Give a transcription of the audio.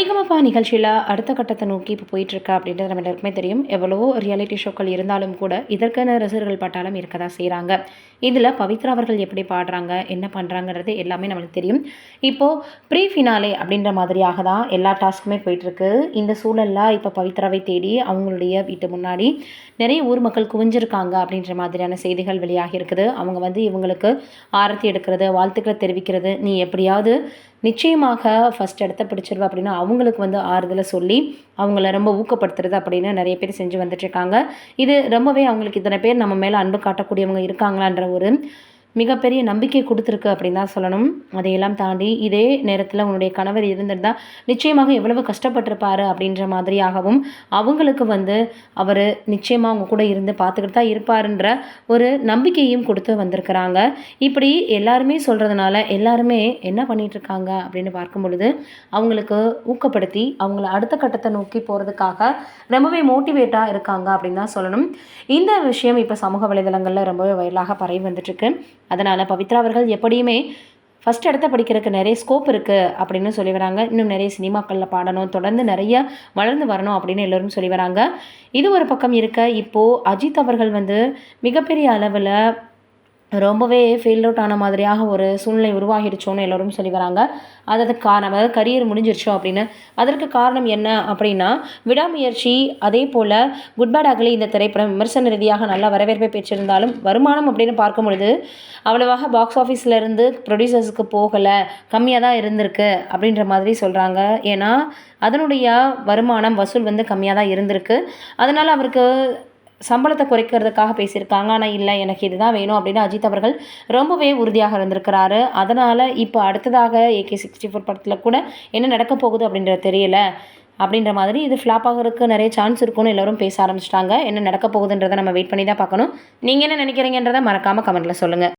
சரிகமபா நிகழ்ச்சியில் அடுத்த கட்டத்தை நோக்கி இப்போ போயிட்டுருக்கா அப்படின்றது நம்ம எல்லாருக்குமே தெரியும். எவ்வளவோ ரியாலிட்டி ஷோக்கள் இருந்தாலும் கூட இதற்கான ரசிகர்கள் பட்டாளம் இருக்க தான் செய்கிறாங்க. இதில் பவித்ரா அவர்கள் எப்படி பாடுறாங்க, என்ன பண்ணுறாங்கன்றது எல்லாமே நம்மளுக்கு தெரியும். இப்போது ப்ரீ ஃபினாலே அப்படின்ற மாதிரியாக தான் எல்லா டாஸ்க்குமே போயிட்டுருக்கு. இந்த சூழலில் இப்போ பவித்ராவை தேடி அவங்களுடைய வீட்டு முன்னாடி நிறைய ஊர் மக்கள் குவிஞ்சிருக்காங்க அப்படின்ற மாதிரியான செய்திகள் வெளியாகி இருக்குது. அவங்க வந்து இவங்களுக்கு ஆரத்தி எடுக்கிறது, வாழ்த்துக்களை தெரிவிக்கிறது, நீ எப்படியாவது நிச்சயமாக ஃபஸ்ட் இடத்த பிடிச்சிருவா அப்படின்னு அவங்களுக்கு வந்து ஆறுதலை சொல்லி அவங்கள ரொம்ப ஊக்கப்படுத்துறது அப்படின்னு நிறைய பேர் செஞ்சு வந்துட்டுருக்காங்க. இது ரொம்பவே அவங்களுக்கு இத்தனை பேர் நம்ம மேலே அன்பு காட்டக்கூடியவங்க இருக்காங்களான்ற ஒரு மிகப்பெரிய நம்பிக்கை கொடுத்துருக்கு அப்படின்னு தான் சொல்லணும். அதையெல்லாம் தாண்டி இதே நேரத்தில் உன்னுடைய கணவர் இருந்திருந்தால் நிச்சயமாக எவ்வளவு கஷ்டப்பட்டிருப்பாரு அப்படின்ற மாதிரியாகவும் அவங்களுக்கு வந்து அவர் நிச்சயமாக அவங்க கூட இருந்து பார்த்துக்கிட்டு தான் இருப்பாருன்ற ஒரு நம்பிக்கையும் கொடுத்து வந்திருக்கிறாங்க. இப்படி எல்லாருமே சொல்கிறதுனால எல்லாருமே என்ன பண்ணிகிட்ருக்காங்க அப்படின்னு பார்க்கும் பொழுது அவங்களுக்கு ஊக்கப்படுத்தி அவங்கள அடுத்த கட்டத்தை நோக்கி போகிறதுக்காக ரொம்பவே மோட்டிவேட்டாக இருக்காங்க அப்படின்னு தான் சொல்லணும். இந்த விஷயம் இப்போ சமூக வலைதளங்களில் ரொம்பவே வைரலாக பரவி வந்துட்டுருக்கு. அதனால் பவித்ரா அவர்கள் எப்படியுமே ஃபஸ்ட் இடத்த படிக்கிறதுக்கு நிறைய ஸ்கோப் இருக்குது அப்படின்னு சொல்லி வராங்க. இன்னும் நிறைய சினிமாக்களில் பாடணும், தொடர்ந்து நிறைய வளர்ந்து வரணும் அப்படின்னு எல்லோரும் சொல்லி வராங்க. இது ஒரு பக்கம் இருக்க, இப்போது அஜித் அவர்கள் வந்து மிகப்பெரிய அளவில் ரொம்பவே ஃபெயில் அவுட் ஆன மாதிரியாக ஒரு சூழ்நிலை உருவாகிடுச்சோன்னு எல்லோரும் சொல்லி வராங்க. அதற்கு காரணம், அதாவது கரியர் முடிஞ்சிருச்சோ அப்படின்னு. அதற்கு காரணம் என்ன அப்படின்னா விடாமுயற்சி. அதே போல் குட் பேட் அக்லி இந்த திரைப்படம் விமர்சன ரீதியாக நல்ல வரவேற்பை பெற்றிருந்தாலும் வருமானம் அப்படின்னு பார்க்கும் பொழுது அவ்வளவாக பாக்ஸ் ஆஃபீஸில் இருந்து ப்ரொடியூசர்ஸுக்கு போகலை, கம்மியாக தான் இருந்திருக்கு அப்படின்ற மாதிரி சொல்கிறாங்க. ஏன்னா அதனுடைய வருமானம் வசூல் வந்து கம்மியாக தான் இருந்திருக்கு. அதனால் அவருக்கு சம்பளத்தை குறைக்கிறதுக்காக பேசியிருக்காங்க. ஆனால் இல்லை, எனக்கு இதுதான் வேணும் அப்படின்னு அஜித் அவர்கள் ரொம்பவே உறுதியாக இருந்திருக்கிறாரு. அதனால் இப்போ அடுத்ததாக AK64 படத்தில் கூட என்ன நடக்க போகுது அப்படின்றது தெரியல அப்படின்ற மாதிரி இது ஃப்ளாப் ஆகிறதுக்கு நிறைய சான்ஸ் இருக்குன்னு எல்லோரும் பேச ஆரம்பிச்சிட்டாங்க. என்ன நடக்க போகுதுன்றதை நம்ம வெயிட் பண்ணி தான் பார்க்கணும். நீங்கள் என்ன நினைக்கிறீங்கன்றதை மறக்காமல் கமெண்ட்டில் சொல்லுங்கள்.